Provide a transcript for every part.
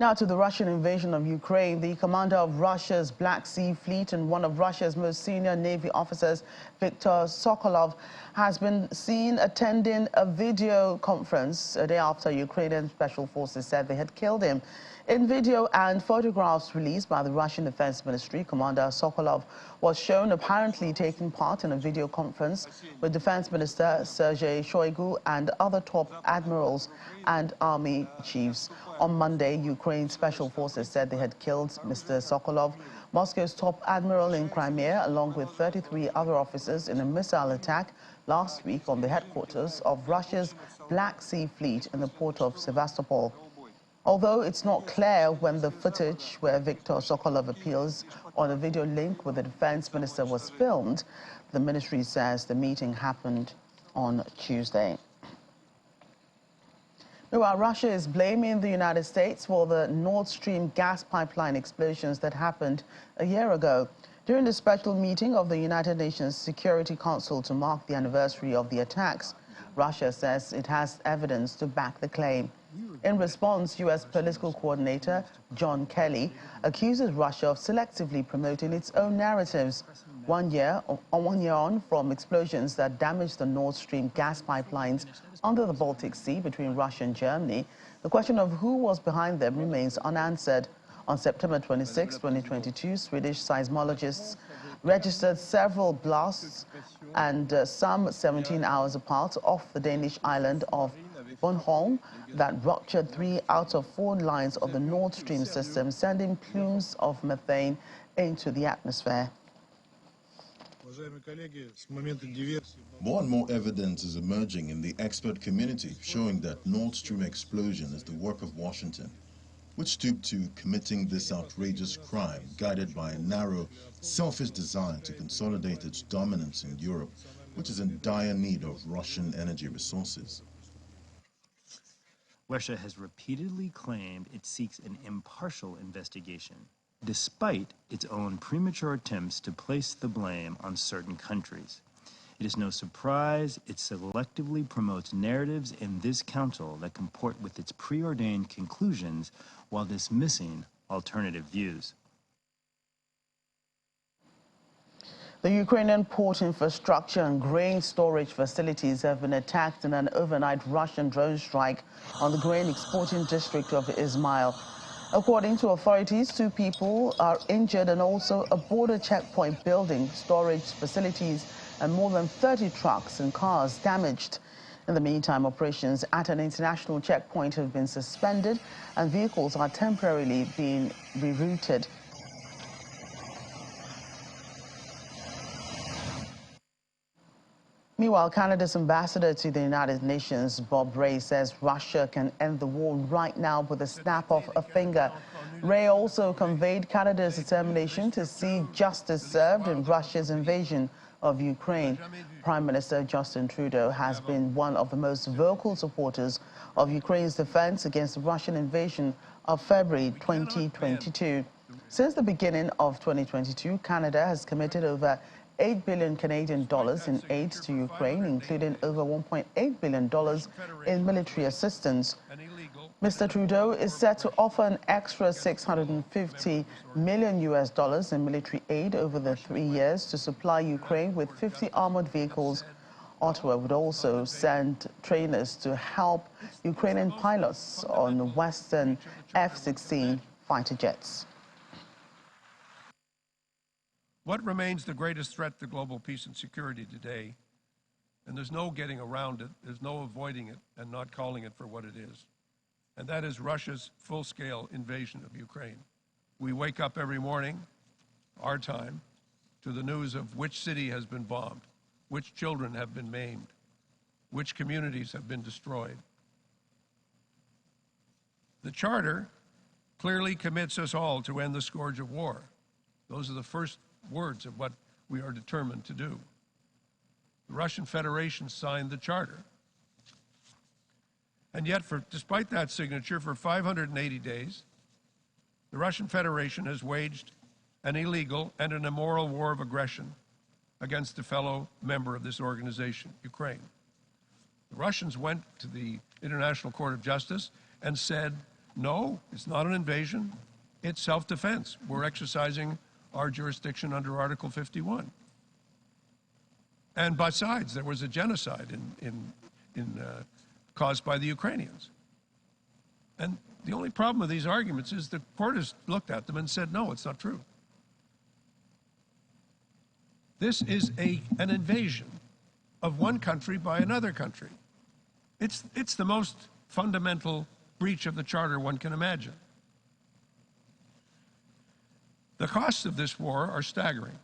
Now to the Russian invasion of Ukraine. The commander of Russia's Black Sea Fleet and one of Russia's most senior Navy officers, Viktor Sokolov, has been seen attending a video conference a day after Ukrainian special forces said they had killed him. In video and photographs released by the Russian Defense Ministry, Commander Sokolov was shown apparently taking part in a video conference with Defense Minister Sergei Shoigu and other top admirals and army chiefs. On Monday, Ukraine's special forces said they had killed Mr. Sokolov, Moscow's top admiral in Crimea, along with 33 other officers in a missile attack last week on the headquarters of Russia's Black Sea Fleet in the port of Sevastopol. Although it's not clear when the footage where Viktor Sokolov appears on a video link with the defense minister was filmed, the ministry says the meeting happened on Tuesday. Meanwhile, Russia is blaming the United States for the Nord Stream gas pipeline explosions that happened a year ago. During the special meeting of the United Nations Security Council to mark the anniversary of the attacks, Russia says it has evidence to back the claim. In response, U.S. political coordinator John Kelly accuses Russia of selectively promoting its own narratives. One year on from explosions that damaged the Nord Stream gas pipelines under the Baltic Sea between Russia and Germany, the question of who was behind them remains unanswered. On September 26, 2022, Swedish seismologists registered several blasts and some 17 hours apart off the Danish island of Bornholm that ruptured 3 out of 4 lines of the Nord Stream system, sending plumes of methane into the atmosphere. More and more evidence is emerging in the expert community showing that Nord Stream explosion is the work of Washington, which stooped to committing this outrageous crime guided by a narrow, selfish desire to consolidate its dominance in Europe, which is in dire need of Russian energy resources. Russia has repeatedly claimed it seeks an impartial investigation, despite its own premature attempts to place the blame on certain countries. It is no surprise it selectively promotes narratives in this council that comport with its preordained conclusions while dismissing alternative views. The Ukrainian port infrastructure and grain storage facilities have been attacked in an overnight Russian drone strike on the grain exporting district of Izmail. According to authorities, 2 people are injured and also a border checkpoint building, storage facilities, and more than 30 trucks and cars damaged. In the meantime, operations at an international checkpoint have been suspended and vehicles are temporarily being rerouted. Meanwhile, Canada's ambassador to the United Nations, Bob Rae, says Russia can end the war right now with a snap of a finger. Rae also conveyed Canada's determination to see justice served in Russia's invasion of Ukraine. Prime Minister Justin Trudeau has been one of the most vocal supporters of Ukraine's defense against the Russian invasion of February 2022. Since the beginning of 2022, Canada has committed over 8 billion Canadian dollars in aid to Ukraine, including over $1.8 billion in military assistance. Mr. Trudeau is set to offer an extra $650 million in military aid over the 3 years to supply Ukraine with 50 armored vehicles. Ottawa would also send trainers to help Ukrainian pilots on Western F-16 fighter jets. What remains the greatest threat to global peace and security today? And there's no getting around it, there's no avoiding it and not calling it for what it is. And that is Russia's full-scale invasion of Ukraine. We wake up every morning, our time, to the news of which city has been bombed, which children have been maimed, which communities have been destroyed. The Charter clearly commits us all to end the scourge of war. Those are the first words of what we are determined to do. The Russian Federation signed the Charter. And yet, despite that signature, for 580 days, the Russian Federation has waged an illegal and an immoral war of aggression against a fellow member of this organization, Ukraine. The Russians went to the International Court of Justice and said No, it's not an invasion. It's self-defense. We're exercising our jurisdiction under Article 51. And besides, there was a genocide caused by the Ukrainians. And the only problem with these arguments is the court has looked at them and said, no, it's not true. This is an invasion of one country by another country. It's the most fundamental breach of the Charter one can imagine. The costs of this war are staggering.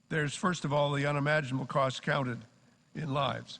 There's, first of all, the unimaginable costs counted in lives.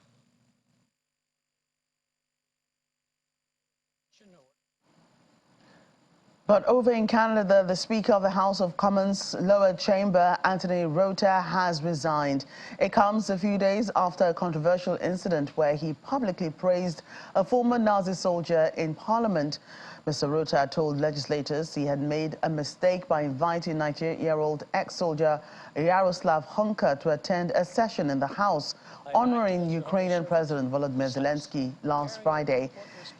But over in Canada, the Speaker of the House of Commons lower chamber, Anthony Rota, has resigned. It comes a few days after a controversial incident where he publicly praised a former Nazi soldier in Parliament. Mr. Rota told legislators he had made a mistake by inviting 98-year-old ex-soldier Yaroslav Hunka to attend a session in the House honoring Ukrainian President Volodymyr Zelensky last Friday.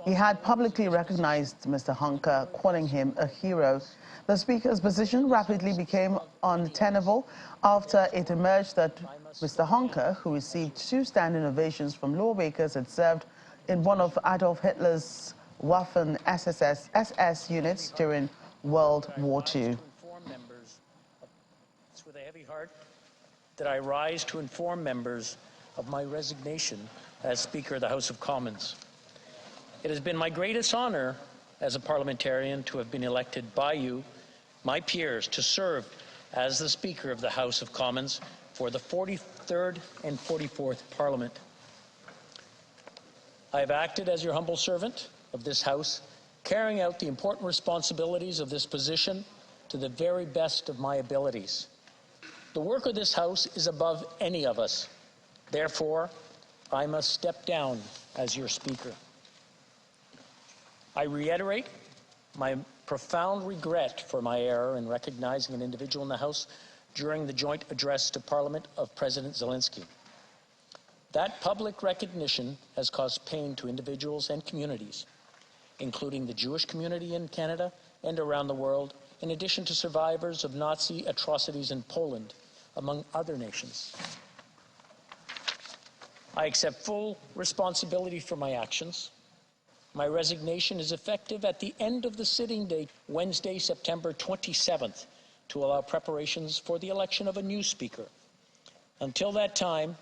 He had publicly recognized Mr. Hunka, calling him a hero. The Speaker's position rapidly became untenable after it emerged that Mr. Hunka, who received 2 standing ovations from lawmakers, had served in one of Adolf Hitler's Waffen-SS units during World War II. It's with a heavy heart that I rise to inform members of my resignation as Speaker of the House of Commons. It has been my greatest honor as a parliamentarian to have been elected by you, my peers, to serve as the Speaker of the House of Commons for the 43rd and 44th Parliament. I have acted as your humble servant of this House, carrying out the important responsibilities of this position to the very best of my abilities. The work of this House is above any of us. Therefore, I must step down as your Speaker. I reiterate my profound regret for my error in recognizing an individual in the House during the joint address to Parliament of President Zelensky. That public recognition has caused pain to individuals and communities, including the Jewish community in Canada and around the world, in addition to survivors of Nazi atrocities in Poland, among other nations. I accept full responsibility for my actions. My resignation is effective at the end of the sitting date, Wednesday, September 27th, to allow preparations for the election of a new Speaker. Until that time,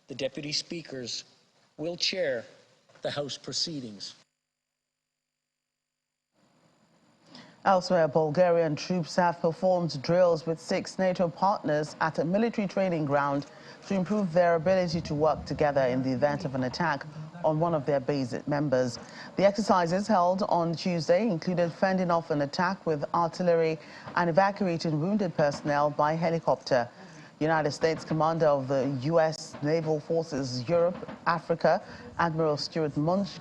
the Deputy Speakers will chair the House proceedings. Elsewhere, Bulgarian troops have performed drills with 6 NATO partners at a military training ground to improve their ability to work together in the event of an attack on one of their base members. The exercises held on Tuesday included fending off an attack with artillery and evacuating wounded personnel by helicopter. United States Commander of the U.S. Naval Forces Europe, Africa, Admiral Stuart Munch,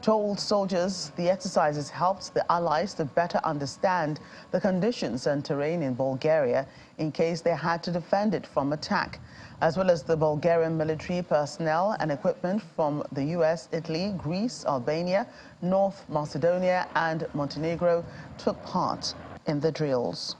told soldiers the exercises helped the allies to better understand the conditions and terrain in Bulgaria in case they had to defend it from attack, as well as the Bulgarian military personnel and equipment from the US, Italy, Greece, Albania, North Macedonia and Montenegro took part in the drills.